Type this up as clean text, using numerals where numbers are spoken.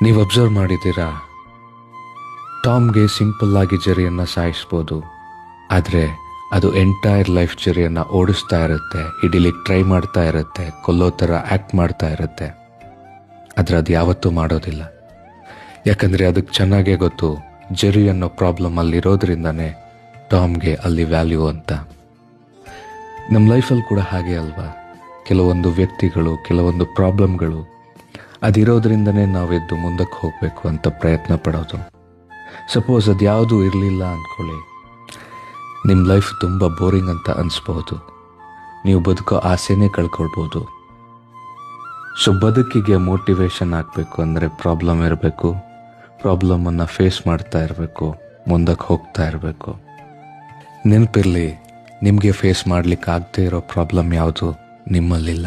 ನೀವು ಅಬ್ಸರ್ವ್ ಮಾಡಿದ್ದೀರಾ, ಟಾಮ್ಗೆ ಸಿಂಪಲ್ ಆಗಿ ಜರಿಯನ್ನು ಸಾಯಿಸ್ಬೋದು, ಆದರೆ ಅದು ಎಂಟೈರ್ ಲೈಫ್ ಜರಿಯನ್ನು ಓಡಿಸ್ತಾ ಇರುತ್ತೆ, ಹಿಡಿಲಿಕ್ಕೆ ಟ್ರೈ ಮಾಡ್ತಾ ಇರುತ್ತೆ, ಕೊಲ್ಲೋ ಥರ ಆ್ಯಕ್ಟ್ ಮಾಡ್ತಾ ಇರುತ್ತೆ. ಆದರೆ ಅದು ಯಾವತ್ತೂ ಮಾಡೋದಿಲ್ಲ. ಯಾಕಂದರೆ ಅದಕ್ಕೆ ಚೆನ್ನಾಗೇ ಗೊತ್ತು, ಜೆರಿ ಅನ್ನೋ ಪ್ರಾಬ್ಲಮ್ ಅಲ್ಲಿರೋದ್ರಿಂದನೇ ಟಾಮ್ಗೆ ಅಲ್ಲಿ ವ್ಯಾಲ್ಯೂ ಅಂತ. ನಮ್ಮ ಲೈಫಲ್ಲಿ ಕೂಡ ಹಾಗೆ ಅಲ್ವಾ, ಕೆಲವೊಂದು ವ್ಯಕ್ತಿಗಳು, ಕೆಲವೊಂದು ಪ್ರಾಬ್ಲಮ್ಗಳು ಅದಿರೋದ್ರಿಂದನೇ ನಾವೆದ್ದು ಮುಂದಕ್ಕೆ ಹೋಗಬೇಕು ಅಂತ ಪ್ರಯತ್ನ ಪಡೋದು. ಸಪೋಸ್ ಅದು ಯಾವುದೂ ಇರಲಿಲ್ಲ ಅಂದ್ಕೊಳ್ಳಿ, ನಿಮ್ಮ ಲೈಫ್ ತುಂಬ ಬೋರಿಂಗ್ ಅಂತ ಅನಿಸ್ಬೋದು, ನೀವು ಬದುಕೋ ಆಸೆನೇ ಕಳ್ಕೊಳ್ಬೋದು. ಸೊ ಬದುಕಿಗೆ ಮೋಟಿವೇಶನ್ ಆಗಬೇಕು ಅಂದರೆ ಪ್ರಾಬ್ಲಮ್ ಇರಬೇಕು, ಪ್ರಾಬ್ಲಮನ್ನು ಫೇಸ್ ಮಾಡ್ತಾ ಇರಬೇಕು, ಮುಂದಕ್ಕೆ ಹೋಗ್ತಾ ಇರಬೇಕು. ನೆನಪಿರಲಿ, ನಿಮಗೆ ಫೇಸ್ ಮಾಡಲಿಕ್ಕೆ ಆಗದೇ ಇರೋ ಪ್ರಾಬ್ಲಮ್ ಯಾವುದು ನಿಮ್ಮಲ್ಲಿಲ್ಲ.